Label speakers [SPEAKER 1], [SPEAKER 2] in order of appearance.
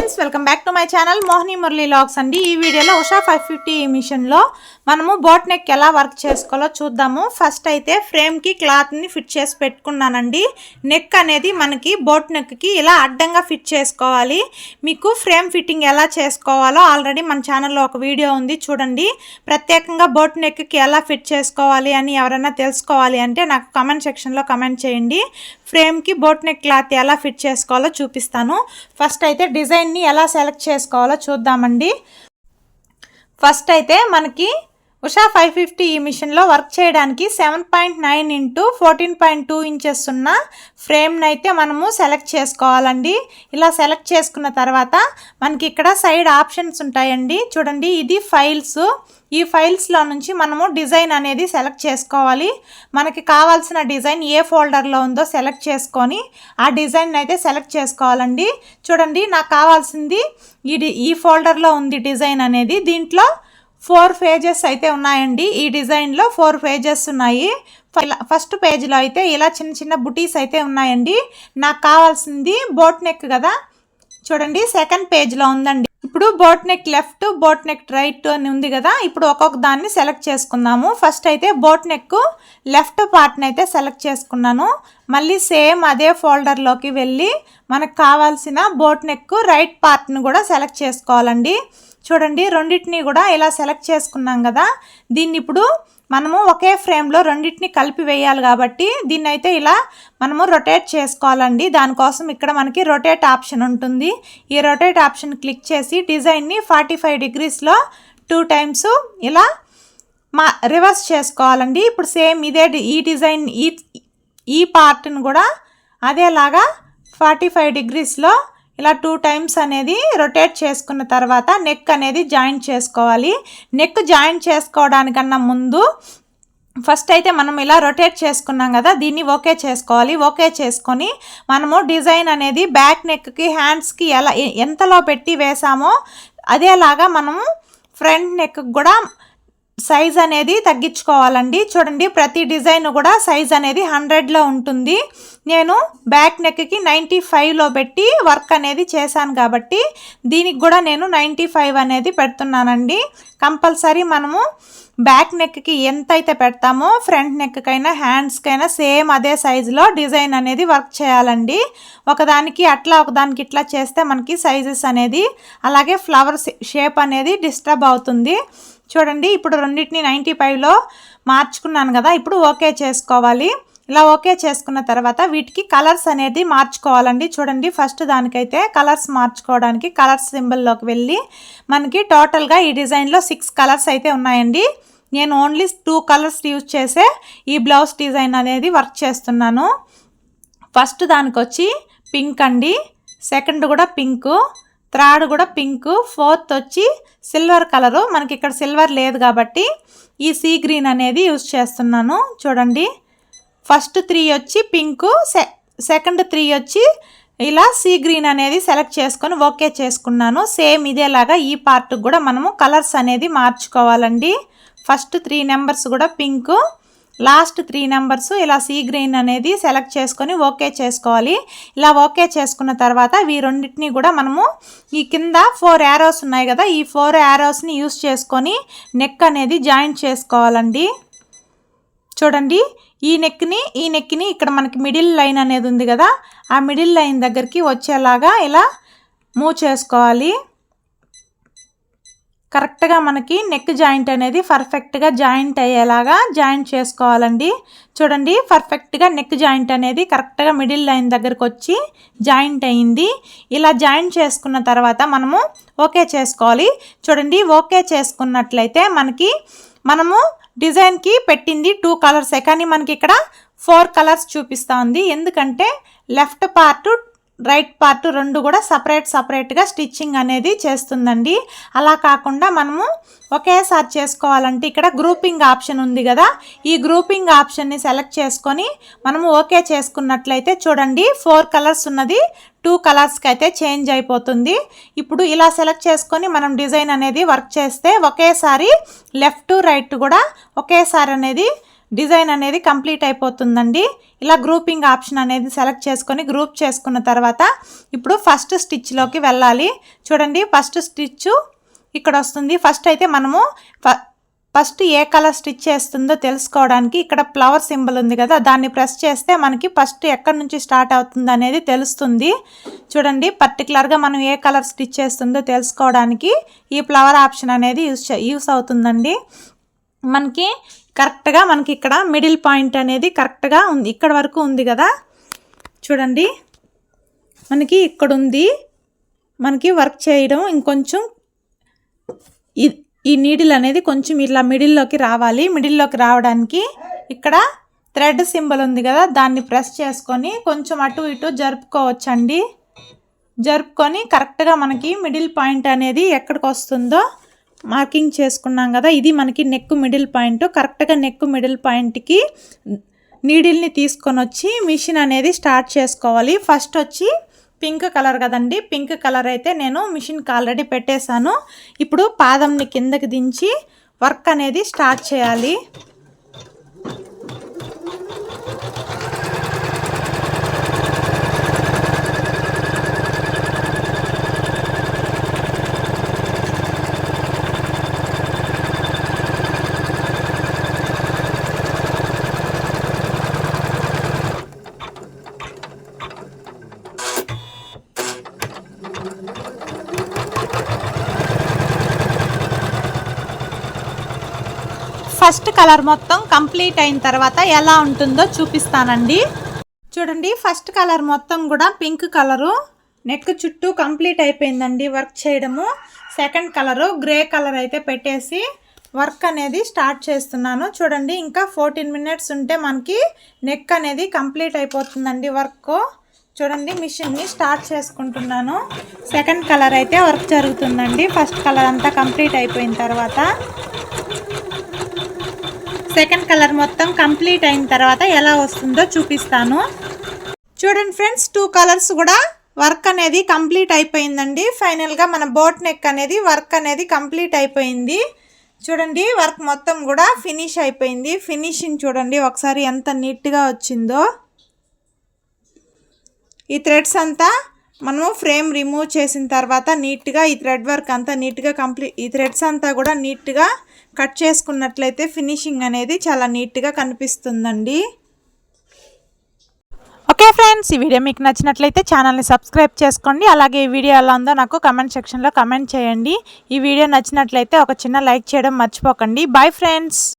[SPEAKER 1] Friends welcome back to my channel Mohini Murali vlogs అండి। ఈ వీడియోలో ఉషా 550 మిషన్ లో మనము బోట్ నెక్ ఎలా వర్క్ చేసుకోవాలో చూద్దాము। ఫస్ట్ అయితే ఫ్రేమ్ కి క్లాత్ ని ఫిట్ చేసి పెట్టుకున్నానండి। నెక్ అనేది మనకి బోట్ నెక్ కి ఇలా అడ్డంగా ఫిట్ చేసుకోవాలి। మీకు ఫ్రేమ్ ఫిట్టింగ్ ఎలా చేసుకోవాలో ఆల్రెడీ మన ఛానల్లో ఒక వీడియో ఉంది చూడండి। ప్రత్యేకంగా బోట్ నెక్ కి ఎలా ఫిట్ చేసుకోవాలి అని ఎవరైనా తెలుసుకోవాలి అంటే నాకు కామెంట్ సెక్షన్ లో కామెంట్ చేయండి। ఫ్రేమ్ కి బోట్ నెక్ క్లాత్ ఎలా ఫిట్ చేసుకోవాలో చూపిస్తాను। ఫస్ట్ అయితే డిజైన్ ని ఎలా సెలెక్ట్ చేసుకోవాలో చూద్దామండి। ఫస్ట్ అయితే మనకి ఉషా 550 ఈ మిషన్ లో వర్క్ చేయడానికి 7.9 ఇంటూ 14.2 ఇంచెస్ ఉన్న ఫ్రేమ్ అయితే మనము సెలెక్ట్ చేసుకోవాలండి। ఇలా సెలెక్ట్ చేసుకున్న తర్వాత మనకి ఇక్కడ సైడ్ ఆప్షన్స్ ఉంటాయండి చూడండి। ఇది ఫైల్స్, ఈ ఫైల్స్ లో నుంచి మనము డిజైన్ అనేది సెలెక్ట్ చేసుకోవాలి। మనకి కావాల్సిన డిజైన్ ఏ ఫోల్డర్ లో ఉందో సెలెక్ట్ చేసుకొని ఆ డిజైన్ అయితే సెలెక్ట్ చేసుకోవాలండి। చూడండి నాకు కావాల్సింది ఈ ఫోల్డర్ లో ఉంది డిజైన్ అనేది। దీంట్లో 4 పేజెస్ అయితే ఉన్నాయండి। ఈ డిజైన్ లో 4 పేజెస్ ఉన్నాయి। ఫస్ట్ పేజ్ లో అయితే ఇలా చిన్న చిన్న బుటీస్ అయితే ఉన్నాయండి। నాకు కావాల్సింది బోట్ నెక్ కదా చూడండి, సెకండ్ పేజ్ లో ఉందండి। ఇప్పుడు boat neck left, boat neck right అని ఉంది కదా, ఇప్పుడు ఒక్కొక్క దాన్ని సెలెక్ట్ చేసుకుందాము। ఫస్ట్ అయితే బోట్ నెక్ లెఫ్ట్ పార్ట్ని అయితే సెలెక్ట్ చేసుకున్నాను। మళ్ళీ సేమ్ అదే ఫోల్డర్ లోకి వెళ్ళి మనకు కావాల్సిన బోట్ నెక్ రైట్ పార్ట్ని కూడా సెలెక్ట్ చేసుకోవాలండి। చూడండి రెండింటిని కూడా ఇలా సెలెక్ట్ చేసుకున్నాం కదా, దీన్ని ఇప్పుడు మనము ఒకే ఫ్రేమ్లో రెండింటిని కలిపి వేయాలి కాబట్టి దీన్ని అయితే ఇలా మనము రొటేట్ చేసుకోవాలండి। దానికోసం ఇక్కడ మనకి రొటేట్ ఆప్షన్ ఉంటుంది। ఈ రొటేట్ ఆప్షన్ క్లిక్ చేసి డిజైన్ని 45 డిగ్రీస్లో 2 టైమ్స్ ఇలా రివర్స్ చేసుకోవాలండి। ఇప్పుడు సేమ్ ఇదే ఈ డిజైన్ ఈ పార్ట్ని కూడా అదేలాగా 45 డిగ్రీస్లో ఇలా 2 టైమ్స్ అనేది రొటేట్ చేసుకున్న తర్వాత నెక్ అనేది జాయింట్ చేసుకోవాలి। నెక్ జాయింట్ చేసుకోవడానికన్నా ముందు ఫస్ట్ అయితే మనం ఇలా రొటేట్ చేసుకున్నాం కదా, దీన్ని ఓకే చేసుకోవాలి। ఓకే చేసుకొని మనము డిజైన్ అనేది బ్యాక్ నెక్కి హ్యాండ్స్కి ఎంతలో పెట్టి వేసామో అదేలాగా మనము ఫ్రంట్ నెక్ కూడా సైజ్ అనేది తగ్గించుకోవాలండి। చూడండి ప్రతి డిజైన్ కూడా సైజ్ అనేది 100లో ఉంటుంది। నేను బ్యాక్ నెక్కి 95లో పెట్టి వర్క్ అనేది చేశాను కాబట్టి దీనికి కూడా నేను 95 అనేది పెడుతున్నానండి। కంపల్సరీ మనము బ్యాక్ నెక్కి ఎంత అయితే పెడతామో ఫ్రంట్ నెక్కైనా హ్యాండ్స్కైనా సేమ్ అదే సైజులో డిజైన్ అనేది వర్క్ చేయాలండి। ఒకదానికి అట్లా ఒకదానికి ఇట్లా చేస్తే మనకి సైజెస్ అనేది అలాగే ఫ్లవర్ షేప్ అనేది డిస్టర్బ్ అవుతుంది। చూడండి ఇప్పుడు రెండింటిని 95లో మార్చుకున్నాను కదా, ఇప్పుడు ఓకే చేసుకోవాలి। ఇలా ఓకే చేసుకున్న తర్వాత వీటికి కలర్స్ అనేది మార్చుకోవాలండి। చూడండి ఫస్ట్ దానికైతే కలర్స్ మార్చుకోవడానికి కలర్స్ సింబల్లోకి వెళ్ళి మనకి టోటల్గా ఈ డిజైన్లో 6 కలర్స్ అయితే ఉన్నాయండి। నేను ఓన్లీ 2 కలర్స్ యూజ్ చేసే ఈ బ్లౌజ్ డిజైన్ అనేది వర్క్ చేస్తున్నాను। ఫస్ట్ దానికి వచ్చి పింక్ అండి, సెకండ్ కూడా పింక్, థర్డ్ కూడా పింక్, ఫోర్త్ వచ్చి సిల్వర్ కలరు। మనకి ఇక్కడ సిల్వర్ లేదు కాబట్టి ఈ సీ గ్రీన్ అనేది యూజ్ చేస్తున్నాను। చూడండి ఫస్ట్ 3 వచ్చి పింక్, సెకండ్ 3 వచ్చి ఇలా సీ గ్రీన్ అనేది సెలెక్ట్ చేసుకొని ఓకే చేసుకున్నాను। సేమ్ ఇదేలాగా ఈ పార్ట్ కూడా మనము కలర్స్ అనేది మార్చుకోవాలండి। ఫస్ట్ 3 నెంబర్స్ కూడా పింక్, లాస్ట్ 3 నెంబర్స్ ఇలా సీ గ్రీన్ అనేది సెలెక్ట్ చేసుకొని ఓకే చేసుకోవాలి। ఇలా ఓకే చేసుకున్న తర్వాత ఈ రెండింటిని కూడా మనము ఈ కింద 4 యారోస్ ఉన్నాయి కదా, ఈ 4 యారోస్ని యూస్ చేసుకొని నెక్ అనేది జాయింట్ చేసుకోవాలండి। చూడండి ఈ నెక్ని ఇక్కడ మనకి మిడిల్ లైన్ అనేది ఉంది కదా, ఆ మిడిల్ లైన్ దగ్గరికి వచ్చేలాగా ఇలా మూవ్ చేసుకోవాలి। కరెక్ట్గా మనకి నెక్ జాయింట్ అనేది పర్ఫెక్ట్గా జాయింట్ అయ్యేలాగా జాయింట్ చేసుకోవాలండి। చూడండి పర్ఫెక్ట్గా నెక్ జాయింట్ అనేది కరెక్ట్గా మిడిల్ లైన్ దగ్గరకు వచ్చి జాయింట్ అయింది। ఇలా జాయింట్ చేసుకున్న తర్వాత మనము ఓకే చేసుకోవాలి। చూడండి ఓకే చేసుకున్నట్లయితే మనము డిజైన్కి పెట్టింది 2 కలర్సే కానీ మనకి ఇక్కడ 4 కలర్స్ చూపిస్తూ ఉంది। ఎందుకంటే లెఫ్ట్ పార్ట్ రైట్ పార్ట్ రెండు కూడా సపరేట్గా స్టిచ్చింగ్ అనేది చేస్తుందండి। అలా కాకుండా మనము ఒకేసారి చేసుకోవాలంటే ఇక్కడ గ్రూపింగ్ ఆప్షన్ ఉంది కదా, ఈ గ్రూపింగ్ ఆప్షన్ని సెలెక్ట్ చేసుకొని మనము ఓకే చేసుకున్నట్లయితే చూడండి 4 కలర్స్ ఉన్నది 2 కలర్స్కి అయితే చేంజ్ అయిపోతుంది। ఇప్పుడు ఇలా సెలెక్ట్ చేసుకొని మనం డిజైన్ అనేది వర్క్ చేస్తే ఒకేసారి లెఫ్ట్ రైట్ కూడా ఒకేసారి అనేది డిజైన్ అనేది కంప్లీట్ అయిపోతుందండి. ఇలా గ్రూపింగ్ ఆప్షన్ అనేది సెలెక్ట్ చేసుకొని గ్రూప్ చేసుకున్న తర్వాత ఇప్పుడు ఫస్ట్ స్టిచ్లోకి వెళ్ళాలి. చూడండి, ఫస్ట్ స్టిచ్ ఇక్కడ వస్తుంది. ఫస్ట్ అయితే మనము ఫస్ట్ ఏ కలర్ స్టిచ్ చేస్తుందో తెలుసుకోవడానికి ఇక్కడ ఫ్లవర్ సింబల్ ఉంది కదా, దాన్ని ప్రెస్ చేస్తే మనకి ఫస్ట్ ఎక్కడి నుంచి స్టార్ట్ అవుతుంది అనేది తెలుస్తుంది. చూడండి, పర్టికులర్గా మనం ఏ కలర్ స్టిచ్ చేస్తుందో తెలుసుకోవడానికి ఈ ఫ్లవర్ ఆప్షన్ అనేది యూస్ అవుతుందండి. మనకి కరెక్ట్గా మనకి ఇక్కడ మిడిల్ పాయింట్ అనేది కరెక్ట్గా ఉంది, ఇక్కడ వరకు ఉంది కదా. చూడండి, మనకి ఇక్కడ ఉంది. మనకి వర్క్ చేయడం ఇంకొంచెం ఈ నీడిల్ అనేది కొంచెం ఇలా మిడిల్లోకి రావాలి. మిడిల్లోకి రావడానికి ఇక్కడ థ్రెడ్ సింబల్ ఉంది కదా, దాన్ని ప్రెస్ చేసుకొని కొంచెం అటు ఇటు జరుపుకోవచ్చండి. జరుపుకొని కరెక్ట్గా మనకి మిడిల్ పాయింట్ అనేది ఎక్కడికి వస్తుందో మార్కింగ్ చేసుకున్నాం కదా, ఇది మనకి నెక్ మిడిల్ పాయింట్. కరెక్ట్గా నెక్ మిడిల్ పాయింట్కి నీడిల్ని తీసుకొని వచ్చి మిషన్ అనేది స్టార్ట్ చేసుకోవాలి. ఫస్ట్ వచ్చి పింక్ కలర్ కదండి, పింక్ కలర్ అయితే నేను మిషన్కి ఆల్రెడీ పెట్టేశాను. ఇప్పుడు పాదంని కిందకి దించి వర్క్ అనేది స్టార్ట్ చేయాలి. ఫస్ట్ కలర్ మొత్తం కంప్లీట్ అయిన తర్వాత ఎలా ఉంటుందో చూపిస్తానండి. చూడండి, ఫస్ట్ కలర్ మొత్తం కూడా పింక్ కలరు నెక్ చుట్టూ కంప్లీట్ అయిపోయిందండి వర్క్ చేయడము. సెకండ్ కలరు గ్రే కలర్ అయితే పెట్టేసి వర్క్ అనేది స్టార్ట్ చేస్తున్నాను. చూడండి, ఇంకా 14 మినిట్స్ ఉంటే మనకి నెక్ అనేది కంప్లీట్ అయిపోతుందండి వర్క్. చూడండి, మిషన్ని స్టార్ట్ చేసుకుంటున్నాను. సెకండ్ కలర్ అయితే వర్క్ జరుగుతుందండి. ఫస్ట్ కలర్ అంతా కంప్లీట్ అయిపోయిన తర్వాత సెకండ్ కలర్ మొత్తం కంప్లీట్ అయిన తర్వాత ఎలా వస్తుందో చూపిస్తాను. చూడండి ఫ్రెండ్స్, 2 కలర్స్ కూడా వర్క్ అనేది కంప్లీట్ అయిపోయిందండి. ఫైనల్గా మన బోట్ నెక్ అనేది వర్క్ అనేది కంప్లీట్ అయిపోయింది. చూడండి, వర్క్ మొత్తం కూడా ఫినిష్ అయిపోయింది. ఫినిషింగ్ చూడండి ఒకసారి ఎంత నీట్గా వచ్చిందో. ఈ థ్రెడ్స్ అంతా మనము ఫ్రేమ్ రిమూవ్ చేసిన తర్వాత నీట్గా ఈ థ్రెడ్ వర్క్ అంతా నీట్గా ఈ థ్రెడ్స్ అంతా కూడా నీట్గా కట్ చేసుకున్నట్లయితే ఫినిషింగ్ అనేది చాలా నీట్గా కనిపిస్తుందండి. ఓకే ఫ్రెండ్స్, ఈ వీడియో మీకు నచ్చినట్లయితే ఛానల్ని సబ్స్క్రైబ్ చేసుకోండి. అలాగే ఈ వీడియో ఎలా ఉందో నాకు కమెంట్ సెక్షన్లో కమెంట్ చేయండి. ఈ వీడియో నచ్చినట్లయితే ఒక చిన్న లైక్ చేయడం మర్చిపోకండి. Bye friends.